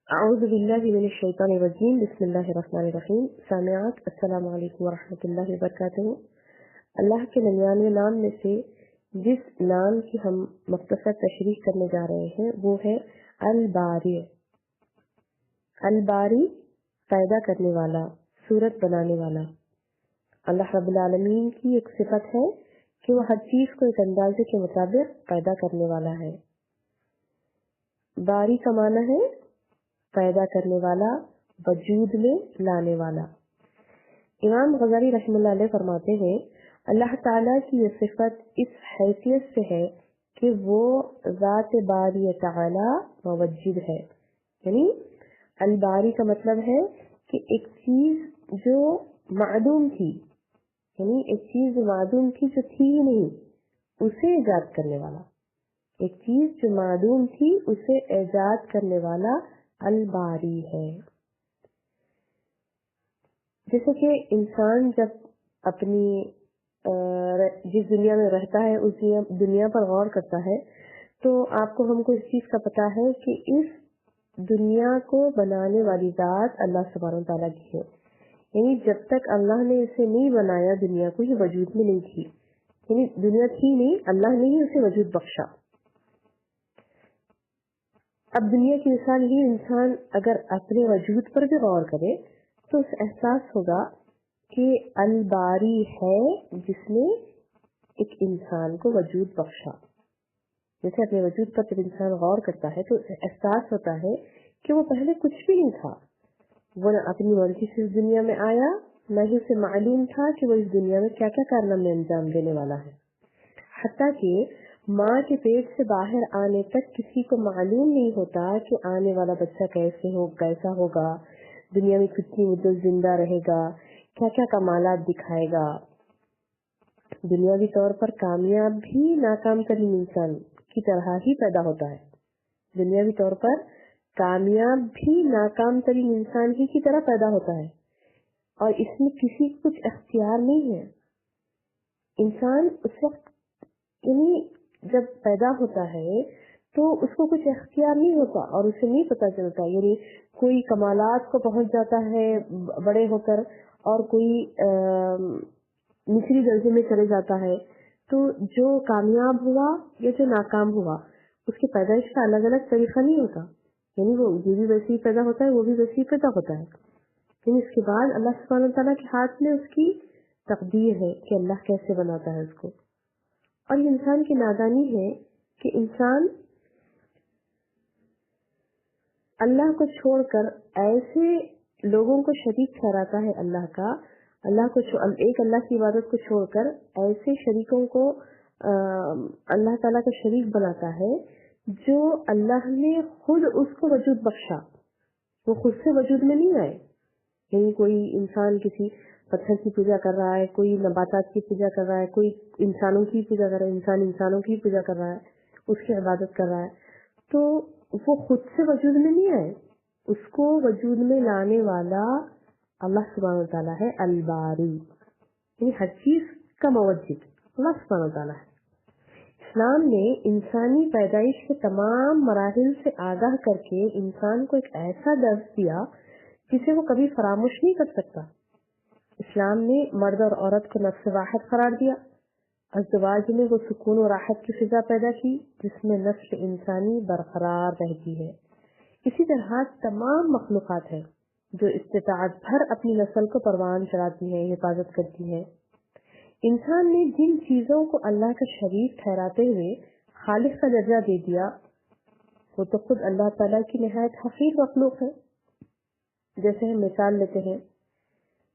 اعوذ باللہ من الشیطان الرجیم بسم اللہ الرحمن الرحیم سامعات السلام علیکم ورحمۃ اللہ وبرکاتہ۔ اللہ کے 99 نام میں سے جس نام کی ہم مختصر تشریح کرنے جا رہے ہیں وہ ہے الباری۔ الباری پیدا کرنے والا، صورت بنانے والا۔ اللہ رب العالمین کی ایک صفت ہے کہ وہ ہر چیز کو ایک اندازے کے مطابق پیدا کرنے والا ہے۔ باری کا معنی ہے پیدا کرنے والا، وجود میں لانے والا۔ امام غزالی رحمہ اللہ علیہ فرماتے ہیں اللہ تعالیٰ کی یہ صفت اس حیثیت سے ہے کہ وہ ذات باری تعالیٰ موجود ہے۔ یعنی الباری کا مطلب ہے کہ ایک چیز جو معدوم تھی، یعنی ایک چیز جو معدوم تھی، جو تھی ہی نہیں، اسے ایجاد کرنے والا۔ ایک چیز جو معدوم تھی اسے ایجاد کرنے والا الباری ہے۔ جیسے کہ انسان جب اپنی جس دنیا میں رہتا ہے اس دنیا پر غور کرتا ہے تو آپ کو ہم کو اس چیز کا پتا ہے کہ اس دنیا کو بنانے والی ذات اللہ سبحانہ تعالیٰ کی ہے۔ یعنی جب تک اللہ نے اسے نہیں بنایا دنیا کو، یہ وجود میں نہیں تھی، یعنی دنیا تھی نہیں، اللہ نے ہی اسے وجود بخشا۔ اب دنیا کی مثال ہی انسان اگر اپنے وجود پر بھی غور کرے تو اس احساس ہوگا کہ الباری ہے جس نے ایک انسان کو وجود بخشا۔ جیسے اپنے وجود پر جب انسان غور کرتا ہے تو احساس ہوتا ہے کہ وہ پہلے کچھ بھی نہیں تھا، وہ نہ اپنی مرضی سے اس دنیا میں آیا، نہ ہی اسے معلوم تھا کہ وہ اس دنیا میں کیا کیا کارنامے انجام دینے والا ہے۔ حتیٰ کہ ماں کے پیٹ سے باہر آنے تک کسی کو معلوم نہیں ہوتا کہ آنے والا بچہ کیسا ہوگا، دنیا میں کتنی مدت زندہ رہے گا، کیا کیا کمالات دکھائے گا۔ دنیاوی طور پر کامیاب بھی ناکام ترین انسان کی طرح ہی پیدا ہوتا ہے۔ دنیاوی طور پر کامیاب بھی ناکام ترین انسان ہی کی طرح پیدا ہوتا ہے، اور اس میں کسی کو کچھ اختیار نہیں ہے۔ انسان اس وقت یعنی جب پیدا ہوتا ہے تو اس کو کچھ اختیار نہیں ہوتا اور اسے نہیں پتا چلتا، یعنی کوئی کمالات کو پہنچ جاتا ہے بڑے ہو کر اور کوئی نچلی درجے میں چلے جاتا ہے۔ تو جو کامیاب ہوا یا جو ناکام ہوا اس کی پیدائش کا الگ الگ طریقہ نہیں ہوتا، یعنی وہ یہ بھی ویسے ہی پیدا ہوتا ہے، وہ بھی ویسے ہی پیدا ہوتا ہے، لیکن اس کے بعد اللہ سبحانہ تعالیٰ کے ہاتھ میں اس کی تقدیر ہے کہ اللہ کیسے بناتا ہے اس کو۔ اور یہ انسان کی نادانی ہے کہ انسان اللہ کو چھوڑ کر ایسے لوگوں کو شریک ٹھہراتا ہے اللہ کی عبادت کو چھوڑ کر ایسے شریکوں کو اللہ تعالیٰ کا شریک بناتا ہے جو اللہ نے خود اس کو وجود بخشا، وہ خود سے وجود میں نہیں آئے۔ یعنی کوئی انسان کسی پتھر کی پوجا کر رہا ہے، کوئی نباتات کی پوجا کر رہا ہے، کوئی انسانوں کی پوجا کر رہا ہے، انسان انسانوں کی پوجا کر رہا ہے، اس کی عبادت کر رہا ہے، تو وہ خود سے وجود میں نہیں آئے، اس کو وجود میں لانے والا اللہ سبحانہ تعالیٰ ہے الباری، یعنی ہر چیز کا موجد اللہ سبحانہ تعالیٰ ہے۔ اسلام نے انسانی پیدائش کے تمام مراحل سے آگاہ کر کے انسان کو ایک ایسا درس دیا جسے وہ کبھی فراموش نہیں کر سکتا۔ اسلام نے مرد اور عورت کو نفس واحد قرار دیا، ازدواج میں وہ سکون و راحت کی فضا پیدا کی جس میں نسل انسانی برقرار رہتی ہے۔ اسی طرح تمام مخلوقات ہیں جو استطاعت بھر اپنی نسل کو پروان چڑھاتی ہیں، حفاظت کرتی ہیں۔ انسان نے جن چیزوں کو اللہ کا شریک ٹھہراتے ہوئے خالق کا درجہ دے دیا وہ تو خود اللہ تعالیٰ کی نہایت حقیر مخلوق ہے۔ جیسے ہم مثال لیتے ہیں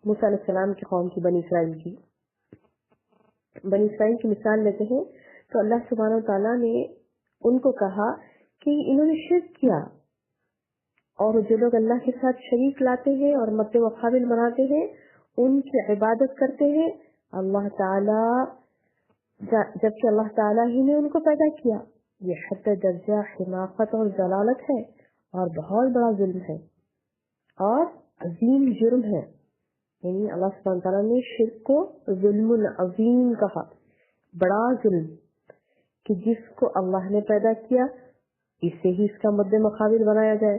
موسیٰ علیہ السلام کی قوم کی بنی اسرائیل کی مثال لیتے ہیں تو اللہ سبحانہ تعالیٰ نے ان کو کہا کہ انہوں نے شرک کیا، اور جو لوگ اللہ کے ساتھ شریک لاتے ہیں اور مت و قابل بناتے ہیں ان کی عبادت کرتے ہیں اللہ تعالیٰ، جبکہ اللہ تعالیٰ ہی نے ان کو پیدا کیا۔ یہ حد درجہ حماقت اور ضلالت ہے اور بہت بڑا ظلم ہے اور عظیم جرم ہے۔ یعنی اللہ سبحانہ تعالیٰ نے شرک کو ظلم عظیم کہا، بڑا ظلم، کہ جس کو اللہ نے پیدا کیا اسے ہی اس کا مد مقابل بنایا جائے۔